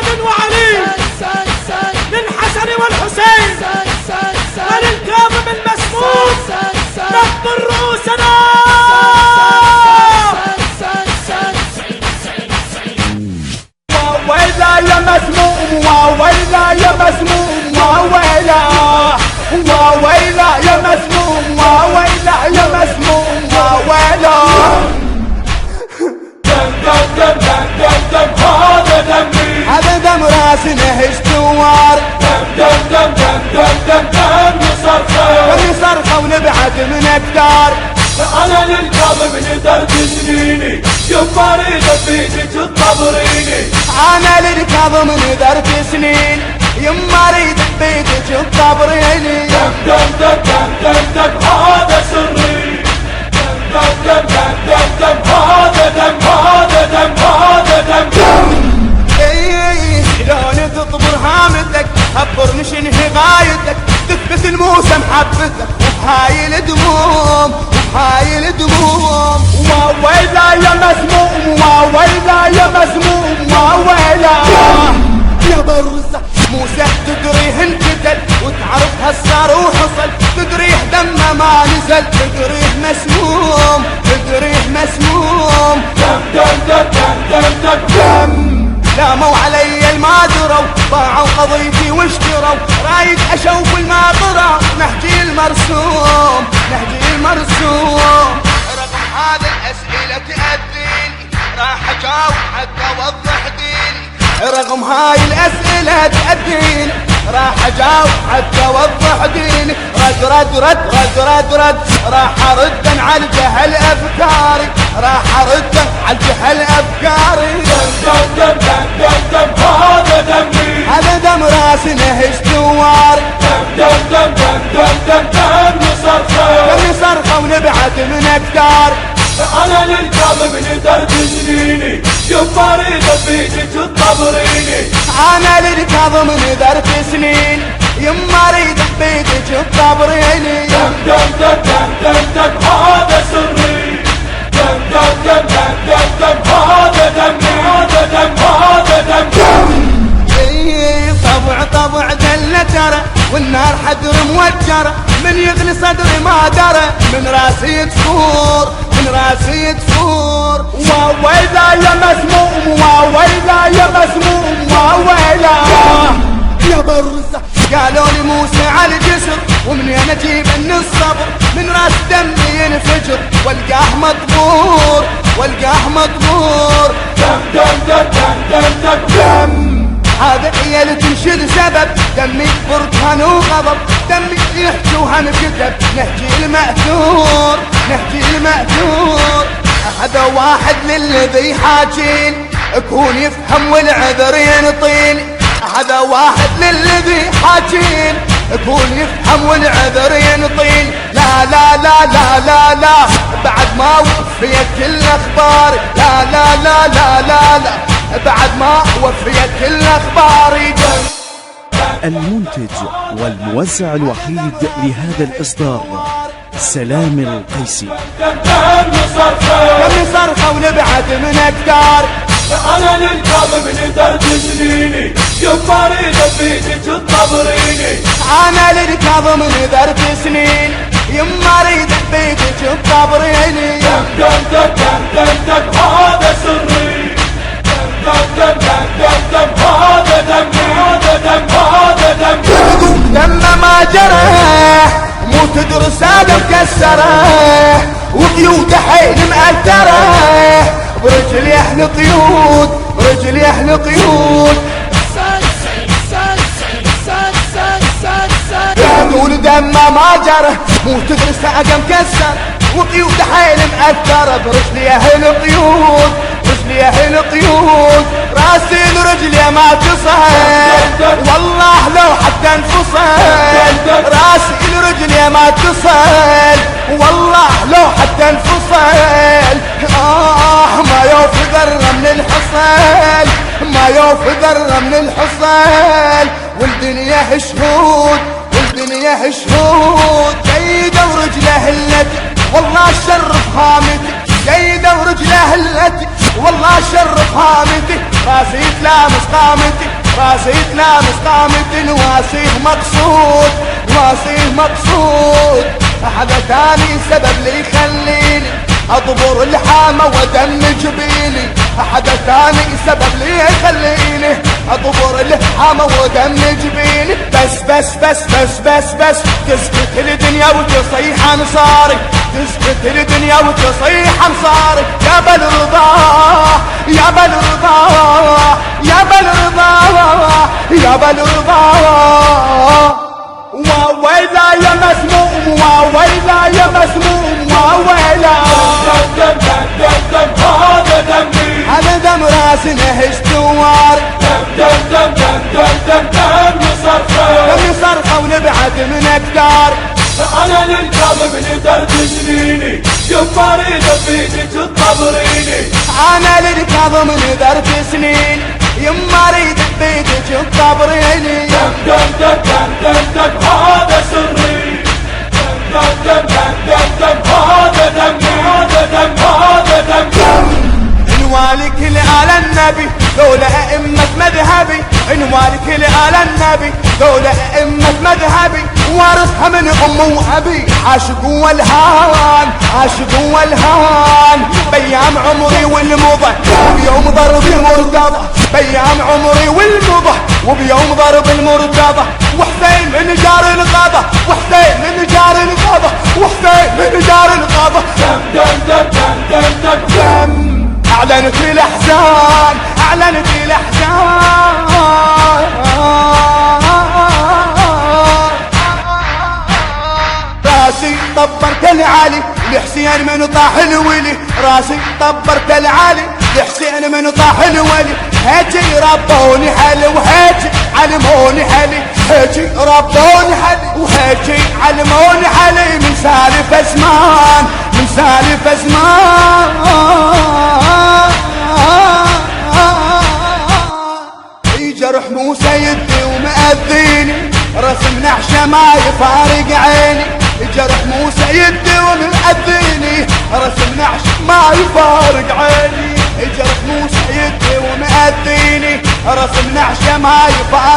محمد وعلي للحسن والحسين وللكاظم المسموم نقبل رؤوسنا. ويلا يا مسموم ويلا يا مسموم ويلا ويلا يا مسموم ويلا يا مسموم ويلا. دم دم دم دم دم دم هذا دمي، هذا دم راسي نهش دوار. دم دم دم دم دم دم دم صرخة صرخة ونبعد من أكتار. أنا للكاظم ندرت سنيني يما اريد بيدك تطبريني. أنا للكاظم ندرت سنين يما اريد بيدك تطبريني. دم دم دم دم دم دم هذا سري. دم دم دم دم دم هذا دم هذا دم هذا دم دم. ايه شلون تطبر هامتك خبر نشنهي غايتك تثبت الموسم حبتك وبهاي الدموم وبهاي الدموم. ويلا يا مسموم ويلا يا مسموم ويلا يا برزة موسى تدريه انقتل وتعرف هالصار وحصل تدريه دمه ما نزل تدريه مسموم تدريه مسموم. دم دم دم دم دم دم دم لاموا علي الما دروا باعوا قضيتي واشتروا رايد اشوف الماطرة نهجي المرسوم نهجي المرسوم. رغم هذا الاسئلة تأذيني راح اجاوب حتى اوضح ديني. رغم هاي الاسئلة تأذيني راح اجاوب حتى اوضح ديني. رد رد رد رد رد رد راح ارد على الجهل افكاري راح ارد على الجهل افكاري. دم دم دم دم دم هذا دمي، هذا دم راسي نهش دوار. دم دم دم دم دم دم دم صرخة دم صرخة ونبعد من أكتار. أنا للكاظم ندرت سنيني يما اريد بيدك تطبريني. أنا للكاظم ندرت سنين يما اريد بيدك تطبريني. دم دم دم دم دم دم هذا سري. دم دم دم دم دم دم هذا دم هذا دم هذا دم دم. طبع طبع دلة ترى والنار حدر موجرة من يغلي صدري ما درى من راسي تفور من راسي تفور. ويلا يا مسموم ويلا يا مسموم ويلا يا برزة. قالوا لي موسى على الجسر ومنين اجيب الصبر من راس دمي ينفجر والقاه مطبور والقاه مطبور. دم دم دم دم دم دم دم هذا عيال تنشد سبب دمي بركان وغضب دمي يحكي وهنكتب نهجي المأثور نهجي المأثور. هذا واحد للذي حاجين يكون يفهم والعذر ينطيني. هذا واحد للذي حاجين يكون يفهم والعذر ينطيني. لا لا لا لا لا لا بعد ما وفيت كل اخباري. لا لا لا لا لا لا بعد ما وفيت كل اخباري. المنتج والموزع الوحيد لهذا الإصدار سلام القيسي. دم صرخة ونبعد من أكتار. أنا للكاظم ندرت سنيني يما اريد بيدك تطبريني. أنا للكاظم ندرت سنين يما اريد بيدك تطبريني. دم دم دم دم دم دم هذا سري. دم دم دم دم دم هذا دم هذا دم هذا دم دم ما جرى مو تدرس هذا مكسره وقيوده حيل مأثره برجلي احنا قيود برجلي احنا قيود. يقول دم ما جرى مو تدرس هذا مكسر وقيوده حيل مأثره برجلي اهل قيود رجلي اهل قيود. راسي لرجلي ما تصل والله لو حتى انفصل. راسي لرجلي ما تصل والله لو حتى انفصل. ما يوفي ذرة من الحصل ما يوفي ذرة من الحصل. والدنيا شهود والدنيا شهود. جيدة ورجله هلتي والله شرف هامتي. جيدة ورجله هلتي والله شرف هامتي. راسي تلامس قامتي راسي تلامس قامة الواسيه مقصود واسيه مقصود. هذا ثاني سبب اللي يخليني اضبر الحامة ودم جبيني. هذا ثاني سبب اللي يخليني اضبر الحامة ودم جبيني. بس بس بس بس بس بس تسكت الدنيا وتصيح انصاري، تسكت الدنيا وتصيح انصاري. يا بالرضا يا بالرضا يا بالرضا يا بالرضا. وويلا يا مسموم وويلا يا مسموم وويلا. دم دم دم دم دم هذا دمي، هذا دم راس نهش دوار. دم دم دم دم دم دم يصرخه، دم يصرخه ونبعد من اكتار. انا للكاظم ندرت سنيني، يما اريد بيدك تطبريني. انا للكاظم نذرت سنين، يما اريد بيدك تطبريني. دم دم دم دم دم دم هذا سري، دم دم دم دم دم هذا دمي، هذا دم هذا دم. انوالك لآل النبي دولة ائمة مذهبي، انوالك لآل النبي دولة ائمة مذهبي. وارثها من ام وابي، عاشق والهان عاشق والهان. بيام عمري والمضى وبيوم ضرب المرتضى، بيام عمري والمضى وبيوم ضرب المرتضى. وحسين من جار الغابة، وحسين من جار الغابة، وحسين من جار الغابة. دم دم دم دم دم دم دم. اعلنت الاحزان اعلنت الاحزان. راسي طبرت العالي لحسين من طاح الولي، راسي طبرت العالي لحسين من طاح الولي. هجي ربوني حلي وهجي علموني حلي، هجي ربوني حلي وهجي علموني حلي. من سالف ازمان من سالف ازمان. جرح موسى يدي ومأذيني، رسم نحشة ما يفارق عيني. جرح موسى يدي ومأذيني، رسم نحشة ما يفارق عيني. جرح موسى يدي ومأذيني، رسم نحشة ما يفارق